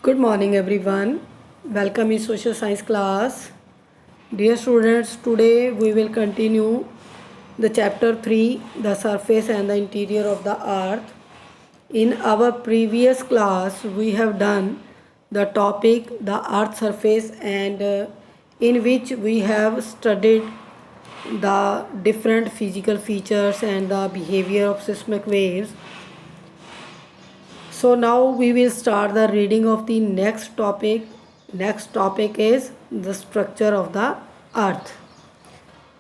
Good morning everyone. Welcome in social science class. Dear students, today we will continue the chapter 3, the surface and the interior of the earth. In our previous class we have done the topic the earth surface and in which we have studied the different physical features and the behavior of seismic waves. So now we will start the reading of the next topic. Next topic is the structure of the earth.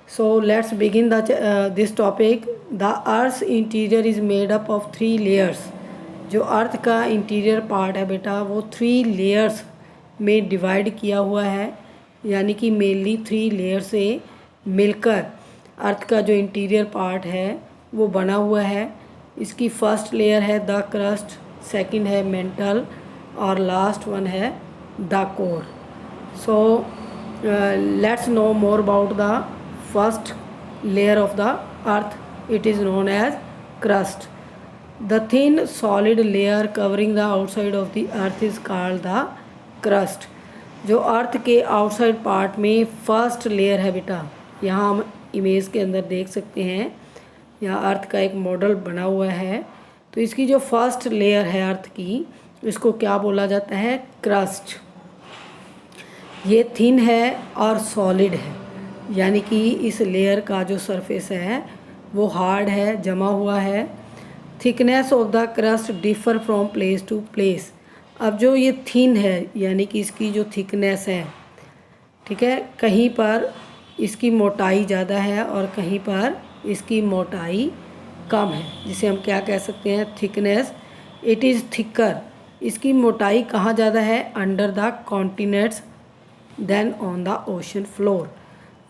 So let's begin this topic. The earth's interior is made up of 3 layers. जो अर्थ का interior part है बेटा वो 3 layers में divide किया हुआ है, यानी कि मेनली 3 लेयर से मिलकर अर्थ का जो इंटीरियर पार्ट है वो बना हुआ है. इसकी फर्स्ट लेयर है द क्रस्ट, सेकंड है मेंटल और लास्ट वन है the core. So let's know more about the first layer of the earth. It is known as crust. The thin solid layer covering the outside of the earth is called the crust. जो अर्थ के outside part में first layer है बेटा, यहाँ हम image के अंदर देख सकते हैं. यहाँ अर्थ का एक मॉडल बना हुआ है. तो इसकी जो फर्स्ट लेयर है अर्थ की, इसको क्या बोला जाता है? क्रस्ट. ये थिन है और सॉलिड है, यानी कि इस लेयर का जो सरफेस है वो हार्ड है, जमा हुआ है. Thickness of the crust differ from place to place. अब जो ये थिन है यानी कि इसकी जो थिकनेस है, ठीक है, कहीं पर इसकी मोटाई ज़्यादा है और कहीं पर इसकी मोटाई कम है, जिसे हम क्या कह सकते हैं? थिकनेस. It is thicker. इसकी मोटाई कहाँ ज़्यादा है? Under the continents than on the ocean floor.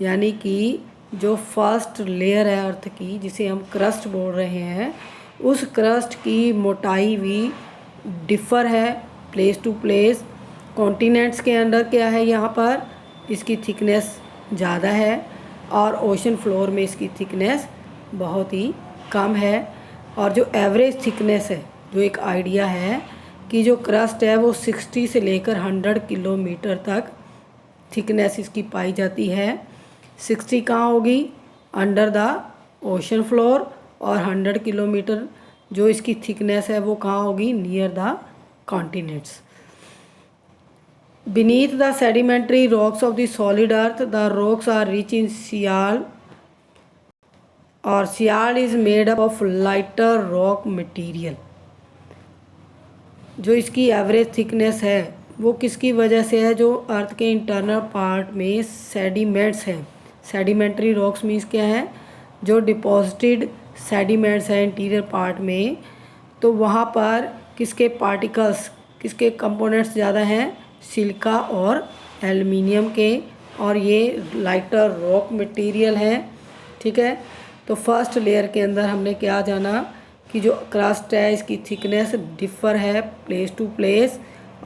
यानी कि जो फर्स्ट लेयर है अर्थ की, जिसे हम क्रस्ट बोल रहे हैं, उस क्रस्ट की मोटाई भी डिफ़र है प्लेस टू प्लेस. कॉन्टिनेंट्स के अंदर क्या है, यहाँ पर इसकी थिकनेस ज़्यादा है और ओशन फ्लोर में इसकी थिकनेस बहुत ही कम है. और जो एवरेज थिकनेस है, जो एक आइडिया है कि जो क्रस्ट है वो 60 से लेकर 100 किलोमीटर तक थिकनेस इसकी पाई जाती है. 60 कहाँ होगी? Under the ocean floor. और 100 किलोमीटर जो इसकी थिकनेस है वो कहाँ होगी? Near the continents. Beneath the sedimentary rocks of the solid earth the rocks are rich in sial, और sial is made up of lighter rock material. जो इसकी एवरेज थिकनेस है वो किसकी वजह से है? जो अर्थ के इंटरनल पार्ट में सेडिमेंट्स हैं. सेडिमेंट्री रॉक्स मीन्स क्या है? जो डिपॉजिटेड सेडिमेंट्स हैं इंटीरियर पार्ट में, तो वहाँ पर किसके पार्टिकल्स, किसके कंपोनेंट्स ज़्यादा हैं? सिलिका और एल्युमिनियम के. और ये लाइटर रॉक मटेरियल है, ठीक है. तो फर्स्ट लेयर के अंदर हमने क्या जाना कि जो क्रस्ट है इसकी थिकनेस डिफ़र है प्लेस टू प्लेस,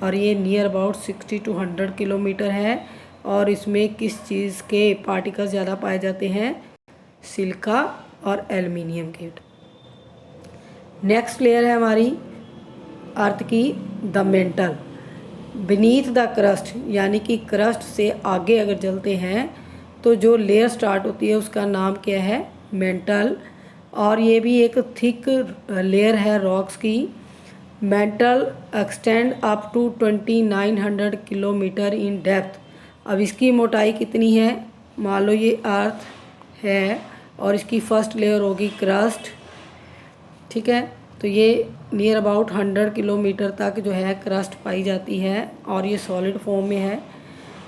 और ये नियर अबाउट 60 to 100 किलोमीटर है. और इसमें किस चीज़ के पार्टिकल्स ज़्यादा पाए जाते हैं? सिलिका और एल्युमिनियम के. नेक्स्ट लेयर है हमारी अर्थ की the mental. Beneath the crust, यानी कि क्रस्ट से आगे अगर चलते हैं तो जो लेयर स्टार्ट होती है उसका नाम क्या है? मेंटल. और ये भी एक थिक लेयर है रॉक्स की. Mantle extend up to 2900 kilometre in depth. अब इसकी मोटाई कितनी है? मान लो ये अर्थ है और इसकी फर्स्ट लेयर होगी क्रस्ट, ठीक है. तो ये नियर अबाउट 100 किलोमीटर तक जो है क्रस्ट पाई जाती है और ये सॉलिड फॉर्म में है.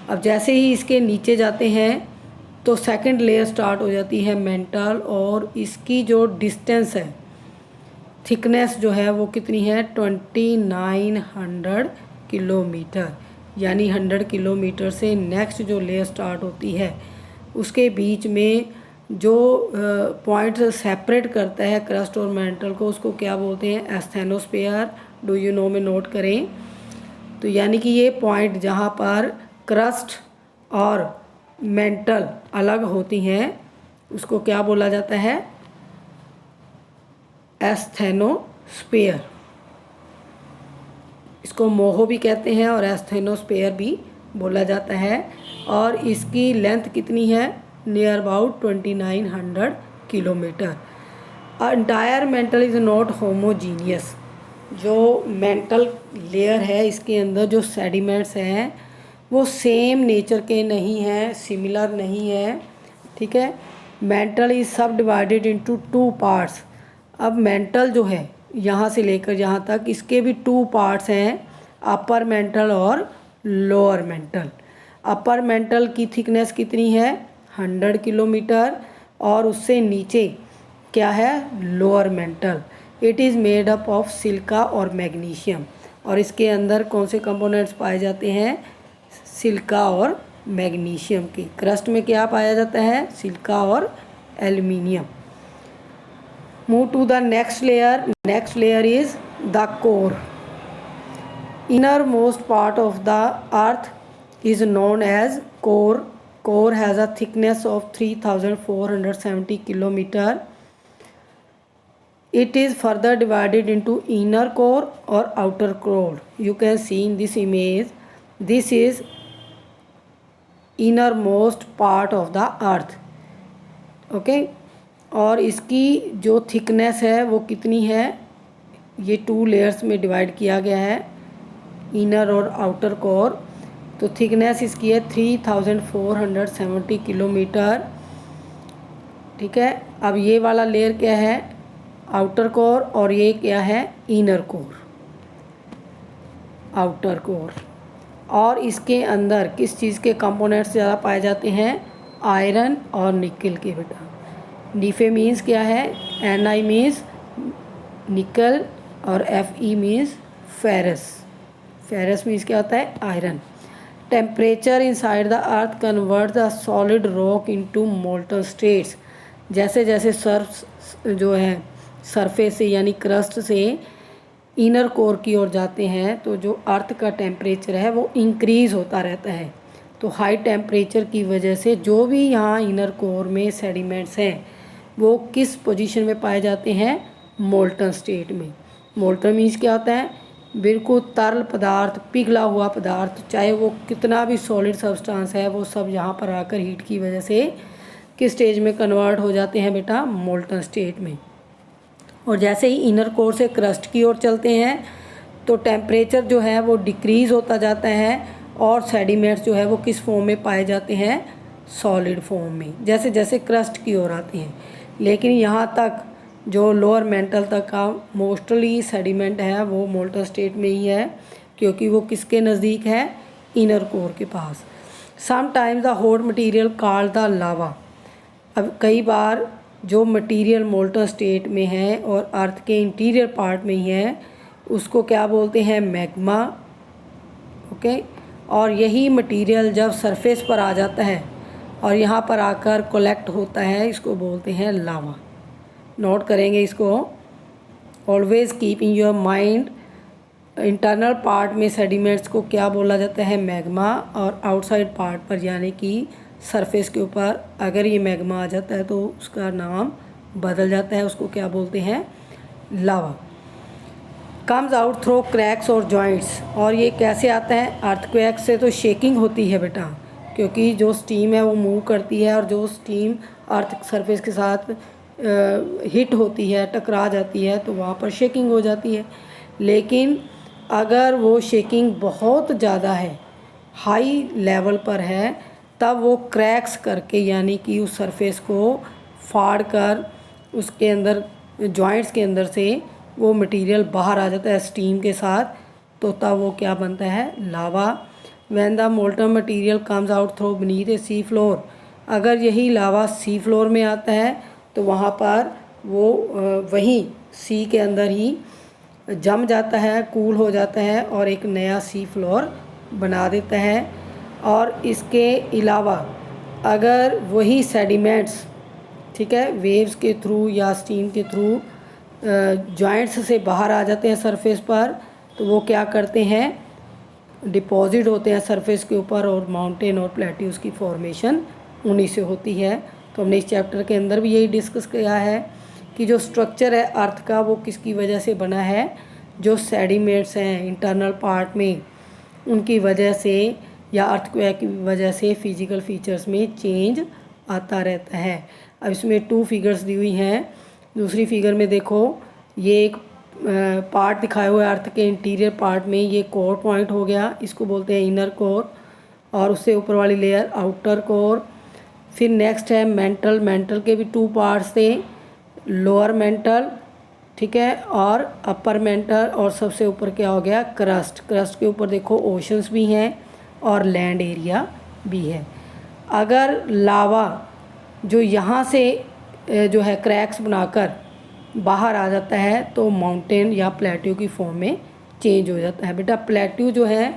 अब जैसे ही इसके नीचे जाते हैं तो सेकंड लेयर स्टार्ट हो जाती है मेंटल, और इसकी जो डिस्टेंस है, थिकनेस जो है वो कितनी है? 2900 किलोमीटर. यानी 100 किलोमीटर से नेक्स्ट जो लेयर स्टार्ट होती है उसके बीच में जो पॉइंट सेपरेट करता है क्रस्ट और मेंटल को, उसको क्या बोलते हैं? एस्थेनोस्फेयर. डू यू नो में नोट करें. तो यानी कि ये पॉइंट जहाँ पर क्रस्ट और मेंटल अलग होती हैं उसको क्या बोला जाता है? एस्थेनोस्फेयर. इसको इसको मोहो भी कहते हैं और एस्थेनोस्फेयर भी बोला जाता है। और इसकी लेंथ कितनी है, near about 2900 kilometre. Entire mental is not homogeneous. जो मेंटल लेयर है इसके अंदर जो सेडिमेंट्स हैं वो सेम नेचर के नहीं हैं, सिमिलर नहीं है, ठीक है। मेंटल इज सब डिवाइडेड इनटू 2 पार्ट्स। अब मेंटल जो है यहाँ से लेकर यहाँ तक इसके भी 2 पार्ट्स हैं, अपर मेंटल और लोअर मेंटल। अपर मेंटल की थिकनेस कितनी है, 100 किलोमीटर, और उससे नीचे क्या है, lower mental. It is made up of silica और मैग्नीशियम। और इसके अंदर कौन से कंपोनेंट्स पाए जाते हैं, सिलिका और मैग्नीशियम की। क्रस्ट में क्या पाया जाता है, सिलिका और aluminium. Move to the next layer. Next layer is the core. Inner most part of the earth is known as core. Core has a thickness of 3470 kilometer. It is further divided into inner core or outer core. You can see in this image, this is innermost part of the earth. Okay, और इसकी जो thickness है वो कितनी है, ये 2 layers में divide किया गया है, इनर और आउटर कोर। तो थिकनेस इसकी है 3470 किलोमीटर, ठीक है। अब ये वाला लेयर क्या है, आउटर कोर, और ये क्या है, इनर कोर, आउटर कोर। और इसके अंदर किस चीज़ के कंपोनेंट्स ज़्यादा पाए जाते हैं, आयरन और निकल के। बेटा नीफे मीन्स क्या है, Ni मीन्स निकल और Fe means ferrous. Ferrous means क्या होता है, iron. Temperature inside the earth convert the solid rock into molten states. जैसे जैसे सर्फ जो है सरफेस से यानी क्रस्ट से इनर कोर की ओर जाते हैं तो जो अर्थ का टेम्परेचर है वो इंक्रीज़ होता रहता है। तो हाई टेम्परेचर की वजह से जो भी यहाँ इनर कोर में सेडिमेंट्स हैं वो किस पोजीशन में पाए जाते हैं, मोल्टन स्टेट में। मोल्टन मीन्स क्या होता है, बिल्कुल तरल पदार्थ, पिघला हुआ पदार्थ, चाहे वो कितना भी सॉलिड सब्सटेंस है वो सब यहाँ पर आकर हीट की वजह से किस स्टेज में कन्वर्ट हो जाते हैं बेटा, मोल्टन स्टेट में। और जैसे ही इनर कोर से क्रस्ट की ओर चलते हैं तो टेम्परेचर जो है वो डिक्रीज़ होता जाता है और सेडिमेंट्स जो है वो किस फॉर्म में पाए जाते हैं, सॉलिड फॉर्म में, जैसे जैसे क्रस्ट की ओर आते हैं। लेकिन यहाँ तक जो लोअर मेंटल तक का मोस्टली सेडिमेंट है वो मोल्टन स्टेट में ही है, क्योंकि वो किसके नज़दीक है, इनर कोर के पास। Sometimes the hot material called the lava. अब कई बार जो मटेरियल मोल्टन स्टेट में है और अर्थ के इंटीरियर पार्ट में ही है उसको क्या बोलते हैं, मैग्मा। ओके, और यही मटेरियल जब सरफेस पर आ जाता है और यहाँ पर आकर कलेक्ट होता है इसको बोलते हैं लावा। नोट करेंगे इसको, always keep in your mind. Internal part में सेडिमेंट्स को क्या बोला जाता है, मैग्मा, और आउटसाइड पार्ट पर यानी कि सरफेस के ऊपर अगर ये मैग्मा आ जाता है तो उसका नाम बदल जाता है, उसको क्या बोलते हैं, लावा। कम्स आउट थ्रू क्रैक्स और जॉइंट्स। और ये कैसे आता है, अर्थक्वेक से तो शेकिंग होती है बेटा, क्योंकि जो स्टीम है वो मूव करती है और जो स्टीम अर्थ सरफेस के साथ हिट होती है, टकरा जाती है, तो वहाँ पर शेकिंग हो जाती है। लेकिन अगर वो शेकिंग बहुत ज़्यादा है, हाई लेवल पर है, तब वो क्रैक्स करके यानी कि उस सरफेस को फाड़ कर उसके अंदर जॉइंट्स के अंदर से वो मटेरियल बाहर आ जाता है स्टीम के साथ, तो तब वो क्या बनता है, lava. When the molten material comes out through beneath a sea floor. अगर यही लावा सी फ्लोर में आता है तो वहाँ पर वो वहीं सी के अंदर ही जम जाता है, कूल हो जाता है और एक नया सी फ्लोर बना देता है। और इसके अलावा अगर वही सेडिमेंट्स, ठीक है, वेव्स के थ्रू या स्टीम के थ्रू जॉइंट्स से बाहर आ जाते हैं सरफेस पर, तो वो क्या करते हैं, डिपॉजिट होते हैं सरफेस के ऊपर और माउंटेन और प्लेट्यूज की फॉर्मेशन उन्हीं से होती है। तो हमने इस चैप्टर के अंदर भी यही डिस्कस किया है कि जो स्ट्रक्चर है अर्थ का वो किसकी वजह से बना है, जो सेडिमेंट्स हैं इंटरनल पार्ट में, उनकी वजह से या अर्थक्वेक की वजह से फिजिकल फीचर्स में चेंज आता रहता है। अब इसमें 2 फिगर्स दी हुई हैं। दूसरी फिगर में देखो, ये एक पार्ट दिखाया हुआ है अर्थ के इंटीरियर पार्ट में, ये कोर पॉइंट हो गया, इसको बोलते हैं इनर कोर, और उससे ऊपर वाली लेयर आउटर कोर। फिर नेक्स्ट है मेंटल। मेंटल के भी 2 पार्ट्स थे, लोअर मेंटल, ठीक है, और अपर मेंटल, और सबसे ऊपर क्या हो गया, क्रस्ट। क्रस्ट के ऊपर देखो ओशंस भी हैं और लैंड एरिया भी है। अगर लावा जो यहाँ से जो है क्रैक्स बनाकर बाहर आ जाता है तो माउंटेन या प्लेट्यू की फॉर्म में चेंज हो जाता है। बेटा प्लेट्यू जो है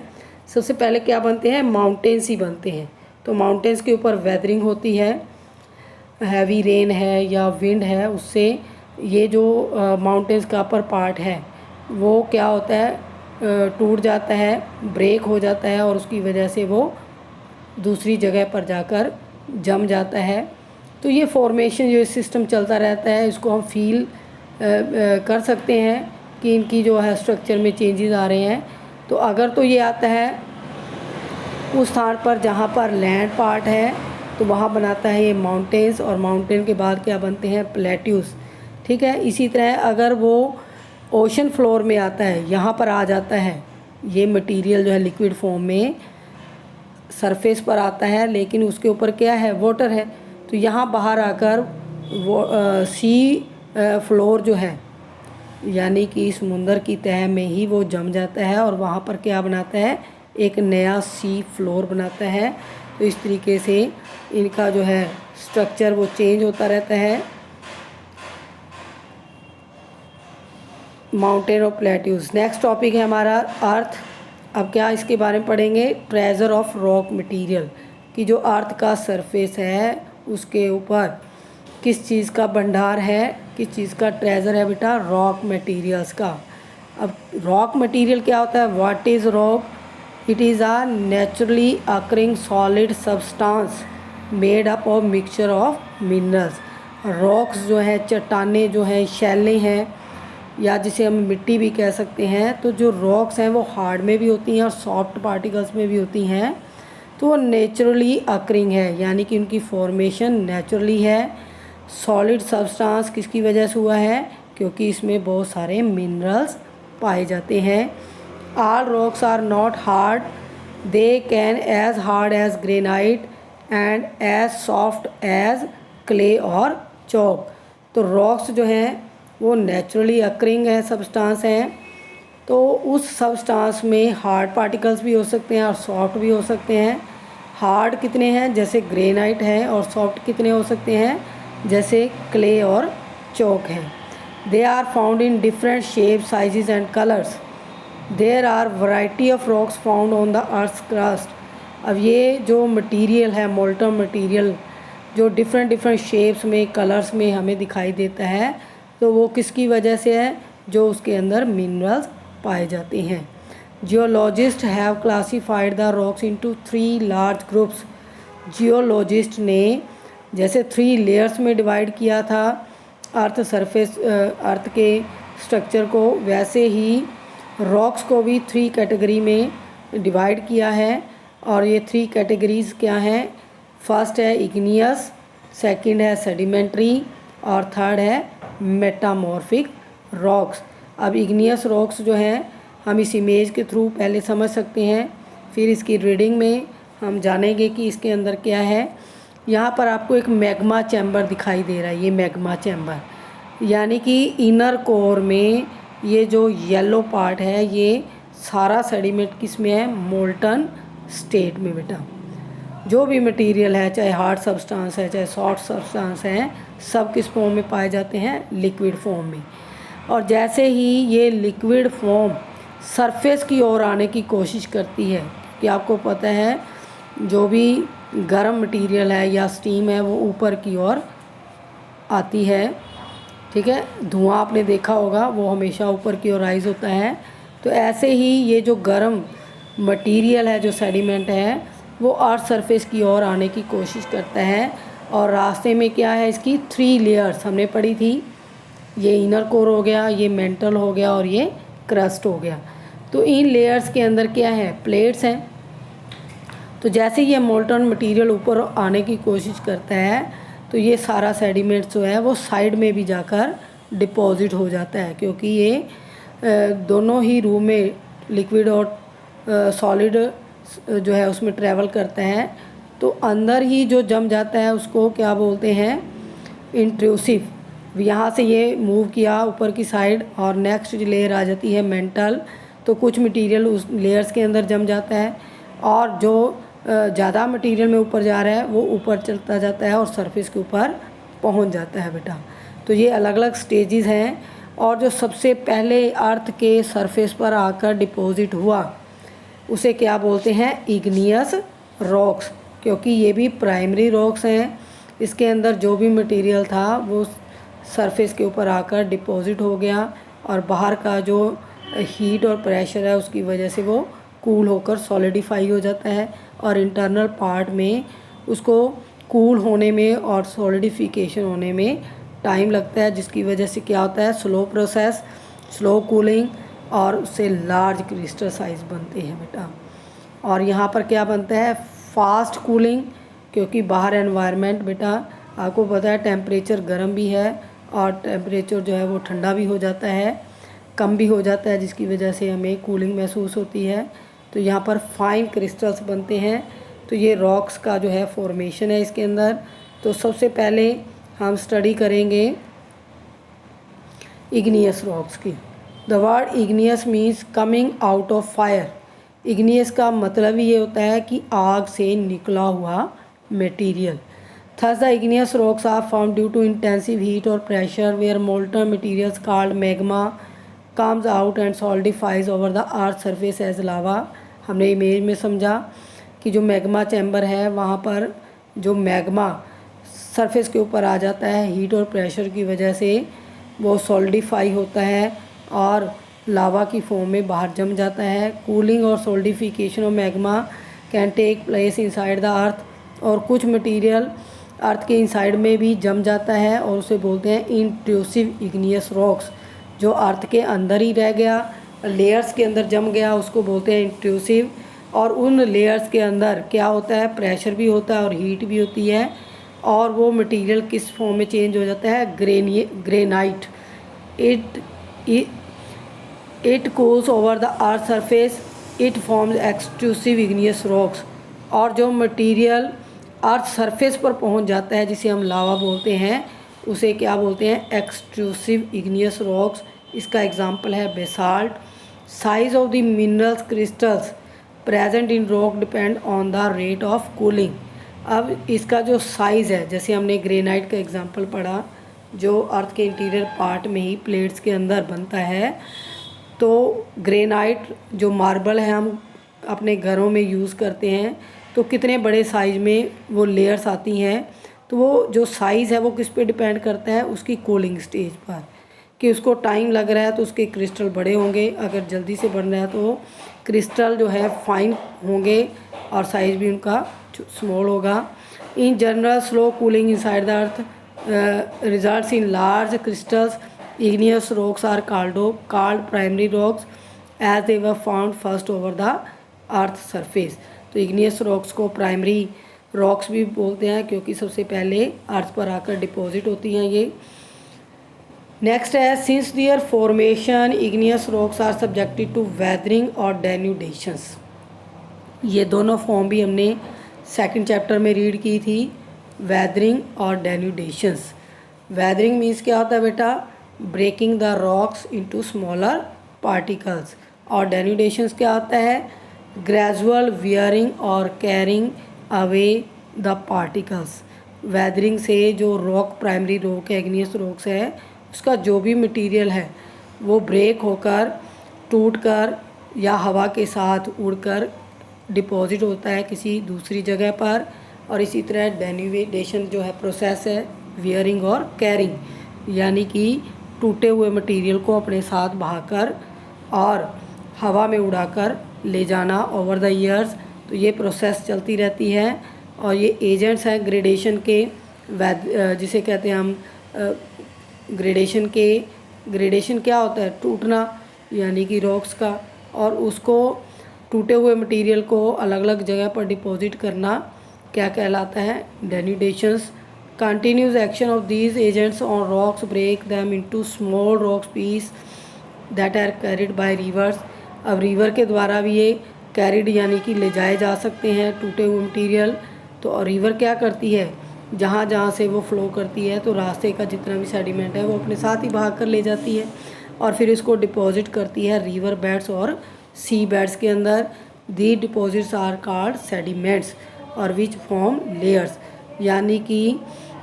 सबसे पहले क्या बनते हैं, माउंटेन्स ही बनते हैं। तो माउंटेन्स के ऊपर वेदरिंग होती है, हैवी रेन है या विंड है, उससे ये जो माउंटेन्स का अपर पार्ट है वो क्या होता है, टूट जाता है, ब्रेक हो जाता है, और उसकी वजह से वो दूसरी जगह पर जाकर जम जाता है। तो ये फॉर्मेशन जो सिस्टम चलता रहता है, इसको हम फील कर सकते हैं कि इनकी जो है स्ट्रक्चर में चेंजेस आ रहे हैं। तो अगर तो ये आता है उस स्थान पर जहाँ पर लैंड पार्ट है तो वहाँ बनाता है ये माउंटेन्स, और माउंटेन के बाद क्या बनते हैं, प्लेट्यूज, ठीक है। इसी तरह अगर वो ओशन फ्लोर में आता है, यहाँ पर आ जाता है, ये मटेरियल जो है लिक्विड फॉर्म में सरफेस पर आता है, लेकिन उसके ऊपर क्या है, वाटर है, तो यहाँ बाहर आकर वो सी फ्लोर जो है यानी कि समुंदर की तह में ही वो जम जाता है, और वहाँ पर क्या बनाता है, एक नया सी फ्लोर बनाता है। तो इस तरीके से इनका जो है स्ट्रक्चर वो चेंज होता रहता है, माउंटेन और प्लेट्यूज। नेक्स्ट टॉपिक है हमारा अर्थ। अब क्या इसके बारे में पढ़ेंगे, ट्रेजर ऑफ रॉक मटेरियल, कि जो अर्थ का सरफेस है उसके ऊपर किस चीज़ का भंडार है, किस चीज़ का ट्रेजर है, बेटा रॉक मटेरियल्स का। अब रॉक मटेरियल क्या होता है, what is rock, it is a naturally occurring solid substance made up of mixture of minerals. Rocks जो है, चट्टानें जो हैं, शैलें हैं, या जिसे हम मिट्टी भी कह सकते हैं, तो जो रॉक्स हैं वो हार्ड में भी होती हैं और सॉफ्ट पार्टिकल्स में भी होती हैं। तो वो नेचुरली अकरिंग है, यानी कि उनकी फॉर्मेशन नेचुरली है। सॉलिड सब्सटेंस किसकी वजह से हुआ है, क्योंकि इसमें बहुत सारे मिनरल्स पाए जाते हैं। All rocks are not hard, they can as hard as granite and as soft as clay और चॉक। तो रॉक्स जो हैं वो नेचुरली अकरिंग है, सब्सटेंस हैं, तो उस सब्सटेंस में हार्ड पार्टिकल्स भी हो सकते हैं और सॉफ्ट भी हो सकते हैं। हार्ड कितने हैं, जैसे ग्रेनाइट है, और सॉफ्ट कितने हो सकते हैं, जैसे क्ले और चॉक हैं। They are found in different shape, sizes and colours. There are variety of rocks found on the earth crust. अब ये जो मटेरियल है, मोल्टन मटेरियल, जो डिफरेंट शेप्स में, कलर्स में हमें दिखाई देता है, तो वो किसकी वजह से है, जो उसके अंदर मिनरल्स पाए जाते हैं। Geologist have classified the rocks into 3 large groups. Geologist ने जैसे 3 लेयर्स में डिवाइड किया था अर्थ सरफेस, अर्थ के स्ट्रक्चर को, वैसे ही रॉक्स को भी 3 कैटेगरी में डिवाइड किया है। और ये 3 कैटेगरीज़ क्या हैं, फर्स्ट है इग्नियस, सेकंड है सेडिमेंट्री, और थर्ड है मेटामॉर्फिक रॉक्स। अब इग्नियस रॉक्स जो हैं हम इस इमेज के थ्रू पहले समझ सकते हैं, फिर इसकी रीडिंग में हम जानेंगे कि इसके अंदर क्या है। यहाँ पर आपको एक मैग्मा चैम्बर दिखाई दे रहा है, ये मैग्मा चैम्बर, यानी कि इनर कोर में ये जो येलो पार्ट है ये सारा सेडिमेंट किस में है, मोल्टन स्टेट में। बेटा जो भी मटेरियल है, चाहे हार्ड सब्सटेंस है चाहे सॉफ्ट सब्सटेंस है, सब किस फॉर्म में पाए जाते हैं, लिक्विड फॉर्म में। और जैसे ही ये लिक्विड फॉर्म सरफेस की ओर आने की कोशिश करती है, कि आपको पता है जो भी गर्म मटेरियल है या स्टीम है वो ऊपर की ओर आती है, ठीक है, धुआं आपने देखा होगा वो हमेशा ऊपर की ओर राइज होता है। तो ऐसे ही ये जो गर्म मटेरियल है, जो सेडिमेंट है, वो अर्थ सरफेस की ओर आने की कोशिश करता है। और रास्ते में क्या है, इसकी 3 लेयर्स हमने पढ़ी थी, ये इनर कोर हो गया, ये मेंटल हो गया और ये क्रस्ट हो गया। तो इन लेयर्स के अंदर क्या है, प्लेट्स हैं। तो जैसे ये मोल्टन मटेरियल ऊपर आने की कोशिश करता है तो ये सारा सेडिमेंट जो है वो साइड में भी जाकर डिपॉजिट हो जाता है, क्योंकि ये दोनों ही रूम में लिक्विड और सॉलिड जो है उसमें ट्रैवल करता है। तो अंदर ही जो जम जाता है उसको क्या बोलते हैं, इंट्रूसिव। यहाँ से ये मूव किया ऊपर की साइड और नेक्स्ट लेयर आ जाती है मेंटल। तो कुछ मटेरियल उस लेयर्स के अंदर जम जाता है और जो ज़्यादा मटेरियल में ऊपर जा रहा है वो ऊपर चलता जाता है और सरफेस के ऊपर पहुंच जाता है बेटा। तो ये अलग अलग स्टेजेस हैं। और जो सबसे पहले अर्थ के सरफेस पर आकर डिपॉजिट हुआ उसे क्या बोलते हैं, इग्नियस रॉक्स, क्योंकि ये भी प्राइमरी रॉक्स हैं। इसके अंदर जो भी मटेरियल था वो सरफेस के ऊपर आकर डिपॉजिट हो गया और बाहर का जो हीट और प्रेशर है उसकी वजह से वो कूल होकर सॉलिडिफाई हो जाता है और इंटरनल पार्ट में उसको कूल होने में और सॉलिडिफिकेशन होने में टाइम लगता है, जिसकी वजह से क्या होता है, स्लो प्रोसेस, स्लो कूलिंग और उससे लार्ज क्रिस्टल साइज बनते हैं बेटा। और यहाँ पर क्या बनता है, फास्ट कूलिंग, क्योंकि बाहर एनवायरनमेंट बेटा आपको पता है टेम्परेचर गर्म भी है और टेम्परेचर जो है वो ठंडा भी हो जाता है, कम भी हो जाता है, जिसकी वजह से हमें कूलिंग महसूस होती है। तो यहाँ पर फाइन क्रिस्टल्स बनते हैं। तो ये रॉक्स का जो है फॉर्मेशन है इसके अंदर। तो सबसे पहले हम स्टडी करेंगे इग्नियस रॉक्स की। The word igneous means coming out of fire. Igneous का मतलब ये होता है कि आग से निकला हुआ material. Thus the igneous rocks are form due to intensive heat और pressure where molten materials called magma comes out and solidifies over the earth surface as lava. हमने इमेज में समझा कि जो मैग्मा चैम्बर है वहाँ पर जो मैग्मा सरफेस के ऊपर आ जाता है हीट और प्रेशर की वजह से वो सॉलिडिफाई होता है और लावा की फॉर्म में बाहर जम जाता है। कूलिंग और solidification of magma can take place inside the earth. और कुछ मटेरियल अर्थ के इनसाइड में भी जम जाता है और उसे बोलते हैं इंट्रूसिव इग्नियस रॉक्स। जो अर्थ के अंदर ही रह गया, लेयर्स के अंदर जम गया, उसको बोलते हैं इंट्रूसिव। और उन लेयर्स के अंदर क्या होता है, प्रेशर भी होता है और हीट भी होती है और वो मटेरियल किस फॉर्म में चेंज हो जाता है, granite. It cools over the earth surface, it forms extrusive igneous rocks. और जो मटेरियल अर्थ सरफेस पर पहुंच जाता है जिसे हम लावा बोलते हैं उसे क्या बोलते हैं, एक्सट्रूसिव इग्नियस रॉक्स। इसका एग्जांपल है basalt. Size of the minerals crystals present in rock depend on the rate of cooling. अब इसका जो साइज़ है, जैसे हमने ग्रेनाइट का एग्जांपल पढ़ा जो अर्थ के इंटीरियर पार्ट में ही प्लेट्स के अंदर बनता है। तो ग्रेनाइट जो मार्बल है हम अपने घरों में यूज़ करते हैं, तो कितने बड़े साइज़ में वो लेयर्स आती हैं। तो वो जो साइज़ है वो किस पे डिपेंड करता है, उसकी कूलिंग स्टेज पर, कि उसको टाइम लग रहा है तो उसके क्रिस्टल बड़े होंगे, अगर जल्दी से बन रहा है तो क्रिस्टल जो है फाइन होंगे और साइज़ भी उनका स्मॉल होगा। In general slow cooling inside the earth results in large crystals. Igneous rocks are called primary rocks as they were found first over the earth surface. तो इग्नियस रॉक्स को primary rocks भी बोलते हैं क्योंकि सबसे पहले अर्थ पर आकर डिपॉजिट होती हैं ये। नेक्स्ट है, since their formation igneous rocks are subjected to weathering और डेन्यूडेशंस। ये दोनों फॉर्म भी हमने सेकंड चैप्टर में रीड की थी, वेदरिंग और डेन्यूडेशंस। वेदरिंग मीन्स क्या होता है बेटा, breaking the rocks into smaller particles. और डेन्यूडेशंस क्या होता है, ग्रेजुअल वियरिंग और carrying away the particles. Weathering से जो रॉक प्राइमरी रॉक है, इग्नियस रॉक्स है, उसका जो भी मटेरियल है वो ब्रेक होकर, टूटकर या हवा के साथ उड़कर डिपॉजिट होता है किसी दूसरी जगह पर। और इसी तरह डेन्यूडेशन जो है प्रोसेस है वियरिंग और कैरिंग, यानी कि टूटे हुए मटेरियल को अपने साथ बहाकर और हवा में उड़ाकर ले जाना ओवर द ईयर्स। तो ये प्रोसेस चलती रहती है और ये एजेंट्स हैं ग्रेडेशन के, जिसे कहते हैं हम ग्रेडेशन के। ग्रेडेशन क्या होता है, टूटना, यानी कि रॉक्स का, और उसको टूटे हुए मटेरियल को अलग अलग जगह पर डिपॉजिट करना क्या कहलाता है? Denudations. Continuous action of these agents on rocks break them into small rocks piece that are carried by rivers. अब रिवर के द्वारा भी ये कैरिड यानी कि ले जाए जा सकते हैं टूटे हुए मटेरियल। तो रिवर क्या करती है, जहाँ जहाँ से वो फ्लो करती है तो रास्ते का जितना भी सेडिमेंट है वो अपने साथ ही भाग कर ले जाती है और फिर इसको डिपॉजिट करती है रिवर बेड्स और सी बेड्स के अंदर। दी डिपॉजिट्स आर कॉल्ड सेडिमेंट्स और विच फॉर्म लेयर्स। यानी कि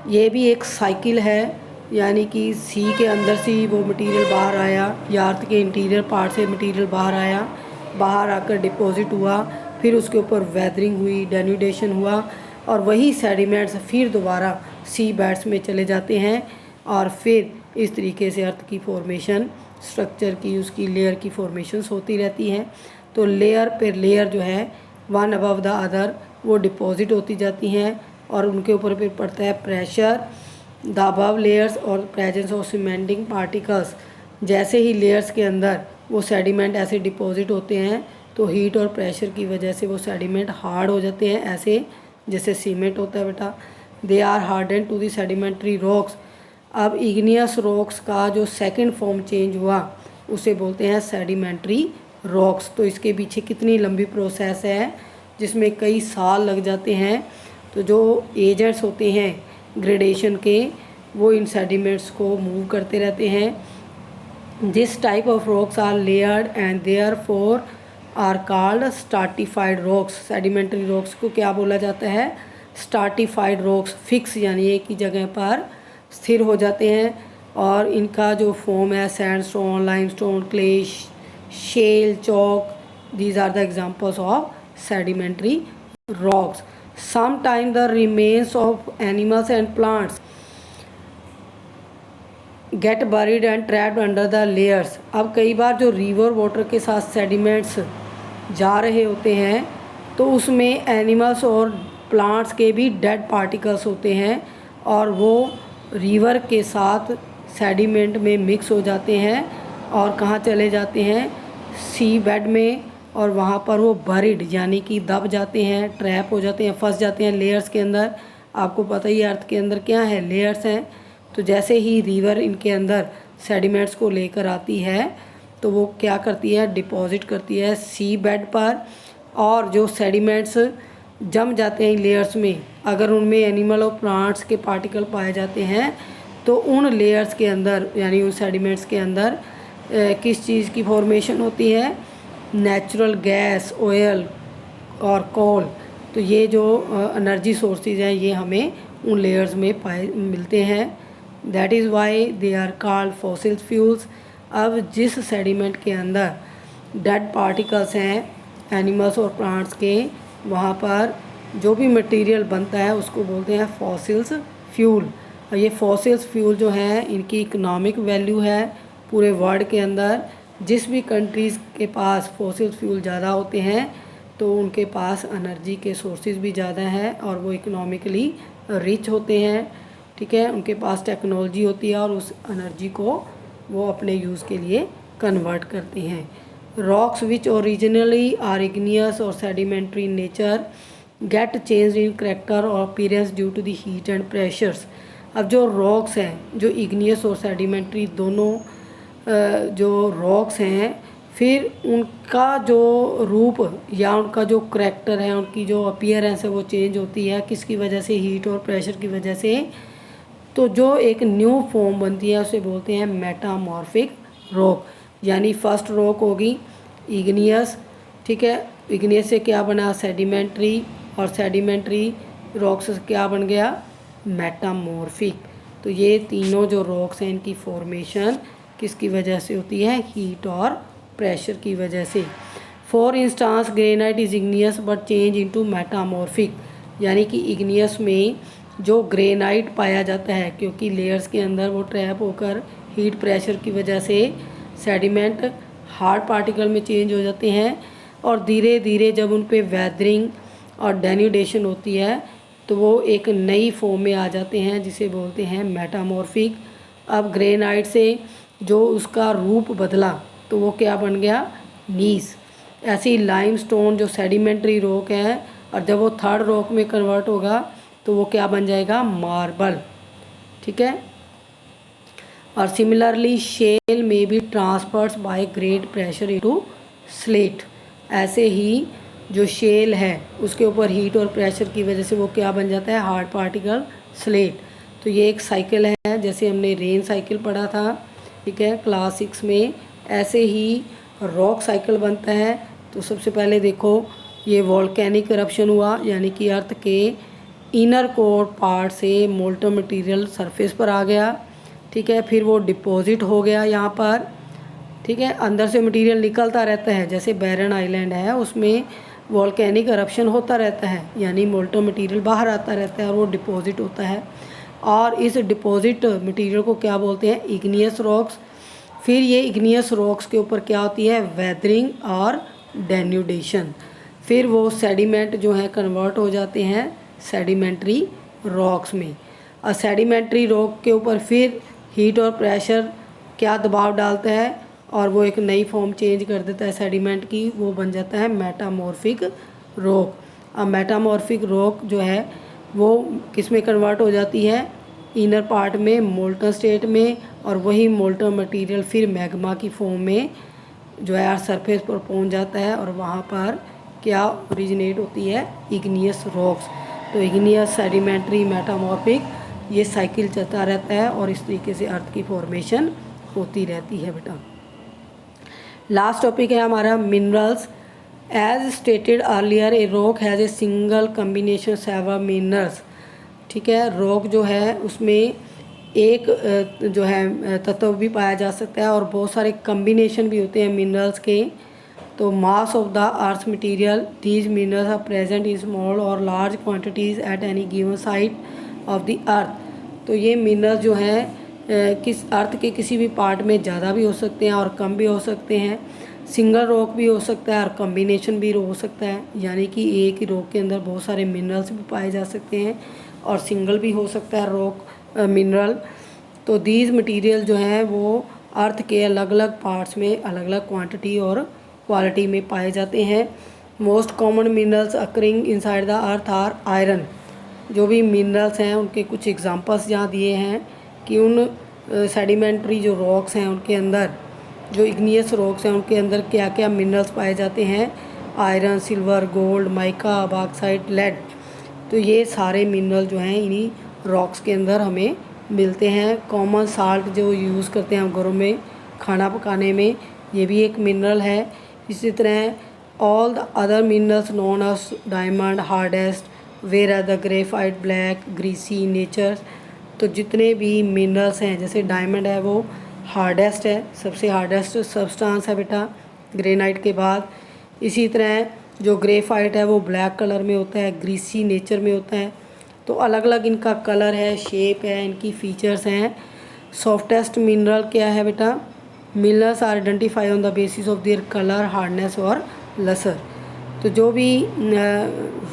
ये भी एक साइकिल है, यानी कि सी के अंदर से वो मटेरियल बाहर आया या अर्थ के इंटीरियर पार्ट से मटेरियल बाहर आया, बाहर आकर डिपॉजिट हुआ, फिर उसके ऊपर वेदरिंग हुई, डेन्यूडेशन हुआ और वही सेडिमेंट्स फिर दोबारा सी बेड्स में चले जाते हैं और फिर इस तरीके से अर्थ की फॉर्मेशन, स्ट्रक्चर की, उसकी लेयर की फॉर्मेशंस होती रहती हैं। तो लेयर पर लेयर जो है वन अबव द अदर वो डिपॉजिट होती जाती हैं और उनके ऊपर फिर पड़ता है प्रेशर। द अबव लेयर्स और प्रेजेंस ऑफ सीमेंटिंग पार्टिकल्स। जैसे ही लेयर्स के अंदर वो सेडिमेंट ऐसे डिपॉजिट होते हैं तो हीट और प्रेशर की वजह से वो सेडिमेंट हार्ड हो जाते हैं, ऐसे जैसे सीमेंट होता है बेटा। They are harden to the sedimentary rocks. अब इग्नियस रॉक्स का जो सेकंड फॉर्म चेंज हुआ उसे बोलते हैं सेडिमेंट्री रॉक्स। तो इसके पीछे कितनी लंबी प्रोसेस है जिसमें कई साल लग जाते हैं। तो जो एजेंट्स होते हैं ग्रेडेशन के वो इन सेडिमेंट्स को मूव करते रहते हैं। This type of rocks are layered and therefore are called stratified rocks. Sedimentary rocks को क्या बोला जाता है? Stratified rocks. फिक्स यानी एक ही जगह पर स्थिर हो जाते हैं और इनका जो फॉर्म है sandstone, limestone, clay, shale, chalk, these are the examples of sedimentary rocks. Sometimes the remains of animals and plants get buried and trapped under the layers. अब कई बार जो रिवर वाटर के साथ सेडिमेंट्स जा रहे होते हैं तो उसमें एनिमल्स और प्लांट्स के भी डेड पार्टिकल्स होते हैं और वो रिवर के साथ सेडिमेंट में मिक्स हो जाते हैं और कहाँ चले जाते हैं? सी बेड में, और वहाँ पर वो बरिड यानी कि दब जाते हैं, ट्रैप हो जाते हैं, फंस जाते हैं लेयर्स के अंदर। आपको पता ही अर्थ के अंदर क्या है? लेयर्स हैं। तो जैसे ही रिवर इनके अंदर सेडिमेंट्स को लेकर आती है तो वो क्या करती है? डिपॉजिट करती है सी बेड पर। और जो सेडिमेंट्स जम जाते हैं लेयर्स में, अगर उनमें एनिमल और प्लांट्स के पार्टिकल पाए जाते हैं तो उन लेयर्स के अंदर यानी उन सेडिमेंट्स के अंदर किस चीज़ की फॉर्मेशन होती है? नेचुरल गैस, ऑयल और कोल। तो ये जो एनर्जी सोर्सेज हैं ये हमें उन लेयर्स में पाए मिलते हैं। That is why they are called fossil fuels. अब जिस सेडिमेंट के अंदर डेड पार्टिकल्स हैं एनिमल्स और प्लांट्स के, वहाँ पर जो भी मटेरियल बनता है उसको बोलते हैं फॉसिल्स फ्यूल। और ये फॉसिल्स फ्यूल जो हैं इनकी इकोनॉमिक वैल्यू है पूरे वर्ल्ड के अंदर। जिस भी कंट्रीज़ के पास फॉसिल फ्यूल ज़्यादा होते हैं तो उनके पास एनर्जी के सोर्सेज भी ज़्यादा हैं और वो इकोनॉमिकली रिच होते हैं। ठीक है, उनके पास टेक्नोलॉजी होती है और उस एनर्जी को वो अपने यूज़ के लिए कन्वर्ट करते हैं। Rocks which originally are igneous और sedimentary in nature get change in character और appearance due to the heat and pressures. अब जो रॉक्स हैं, जो इग्नियस और सेडिमेंट्री दोनों जो रॉक्स हैं, फिर उनका जो रूप या उनका जो करैक्टर है, उनकी जो अपीयरेंस है वो चेंज होती है। किसकी वजह से? हीट और प्रेशर की वजह से। तो जो एक न्यू फॉर्म बनती है उसे बोलते हैं मेटामॉर्फिक रॉक। यानी फर्स्ट रॉक होगी इग्नियस, ठीक है, इग्नियस से क्या बना? सेडिमेंट्री, और सेडिमेंट्री रॉक्स से क्या बन गया? मेटामॉर्फिक। तो ये तीनों जो रॉक्स हैं इनकी फॉर्मेशन किसकी वजह से होती है? हीट और प्रेशर की वजह से। For instance granite is igneous but change into metamorphic. यानी कि इग्नियस में जो ग्रेनाइट पाया जाता है क्योंकि लेयर्स के अंदर वो ट्रैप होकर हीट प्रेशर की वजह से सेडिमेंट हार्ड पार्टिकल में चेंज हो जाते हैं और धीरे धीरे जब उन पे वेदरिंग और डेन्यूडेशन होती है तो वो एक नई फॉर्म में आ जाते हैं जिसे बोलते हैं मेटामॉर्फिक। अब ग्रेनाइट से जो उसका रूप बदला तो वो क्या बन गया, नीस। ऐसे ही लाइमस्टोन जो सेडिमेंट्री रॉक है, और जब वो थर्ड रॉक में कन्वर्ट होगा तो वो क्या बन जाएगा, मार्बल। ठीक है। और सिमिलरली शेल में be transfers by great pressure into slate. ऐसे ही जो शेल है उसके ऊपर हीट और प्रेशर की वजह से वो क्या बन जाता है, हार्ड पार्टिकल स्लेट। तो ये एक साइकिल है, जैसे हमने रेन साइकिल पढ़ा था, ठीक है, क्लास 6 में। ऐसे ही रॉक साइकिल बनता है। तो सबसे पहले देखो, ये वॉल्केनिक इरप्शन हुआ, यानी कि अर्थ के इनर कोर पार्ट से मोल्टन मटेरियल सरफेस पर आ गया। ठीक है, फिर वो डिपॉजिट हो गया यहाँ पर। ठीक है, अंदर से मटेरियल निकलता रहता है, जैसे बैरन आइलैंड है उसमें वॉल्केनिक इरप्शन होता रहता है, यानी मोल्टन मटेरियल बाहर आता रहता है और वो डिपॉजिट होता है। और इस डिपॉजिट मटेरियल को क्या बोलते हैं, इग्नियस रॉक्स। फिर ये इग्नियस रॉक्स के ऊपर क्या होती है, वेदरिंग और डेन्यूडेशन। फिर वो सेडिमेंट जो है कन्वर्ट हो जाते हैं सेडिमेंट्री रॉक्स में। और सेडिमेंट्री रॉक के ऊपर फिर हीट और प्रेशर क्या दबाव डालता है, और वो एक नई फॉर्म चेंज कर देता है सेडिमेंट की, वो बन जाता है मेटामॉर्फिक रॉक। अब मेटामॉर्फिक रॉक जो है वो किस में कन्वर्ट हो जाती है, इनर पार्ट में मोल्टन स्टेट में, और वही मोल्टन मटेरियल फिर मैग्मा की फॉर्म में जो है सरफेस पर पहुंच जाता है, और वहाँ पर क्या ओरिजिनेट होती है, इग्नियस रॉक्स। तो इग्नियस, सेडिमेंट्री, मेटामॉर्फिक, ये साइकिल चलता रहता है और इस तरीके से अर्थ की फॉर्मेशन होती रहती है बेटा। लास्ट टॉपिक है हमारा minerals. As stated earlier, a rock has a single combination several minerals. ठीक है, रॉक जो है उसमें एक जो है तत्व भी पाया जा सकता है और बहुत सारे कम्बिनेशन भी होते हैं मिनरल्स के। तो mass of the earth material, these minerals are present in small और large quantities at any given site of the earth. तो ये मिनरल्स जो हैं किस अर्थ के किसी भी पार्ट में ज़्यादा भी हो सकते हैं और कम भी हो सकते हैं। सिंगल रॉक भी हो सकता है और कम्बिनेशन भी हो सकता है, यानी कि एक ही रॉक के अंदर बहुत सारे मिनरल्स भी पाए जा सकते हैं और सिंगल भी हो सकता है रॉक मिनरल। तो दीज मटेरियल जो हैं वो अर्थ के अलग अलग पार्ट्स में अलग अलग क्वांटिटी और क्वालिटी में पाए जाते हैं। Most common minerals occurring inside the earth are iron. जो भी मिनरल्स हैं उनके कुछ एग्जांपल्स यहाँ दिए हैं कि उन सेडिमेंट्री जो रॉक्स हैं उनके अंदर, जो इग्नियस रॉक्स हैं उनके अंदर क्या क्या मिनरल्स पाए जाते हैं, iron, silver, gold, mica, bauxite, lead. तो ये सारे मिनरल जो हैं इन्हीं रॉक्स के अंदर हमें मिलते हैं। कॉमन साल्ट जो यूज़ करते हैं हम घरों में खाना पकाने में, ये भी एक मिनरल है। इसी तरह all the other minerals known as diamond hardest, where are the graphite black, greasy nature. तो जितने भी मिनरल्स हैं, जैसे डायमंड है वो हार्डेस्ट है, सबसे हार्डेस्ट सब्सटेंस है बेटा ग्रेनाइट के बाद। इसी तरह जो ग्रेफाइट है वो ब्लैक कलर में होता है, ग्रीसी नेचर में होता है। तो अलग अलग इनका कलर है, शेप है, इनकी फीचर्स हैं। सॉफ्टेस्ट मिनरल क्या है बेटा, minerals are identify on the basis of their colour, hardness और लसर। तो जो भी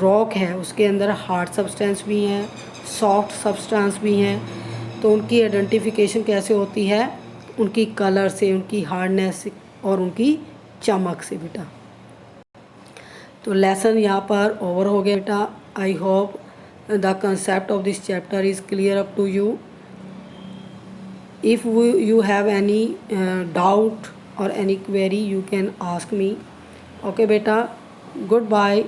रॉक है उसके अंदर हार्ड सब्सटेंस भी हैं, सॉफ्ट सब्सटेंस भी हैं। तो उनकी आइडेंटिफिकेशन कैसे होती है, उनकी कलर से, उनकी हार्डनेस से और उनकी चमक से बेटा। तो लेसन यहाँ पर ओवर हो गया बेटा। I hope the concept of this chapter is clear up to you. If you have any doubt or any query, you can ask me. Okay beta, goodbye.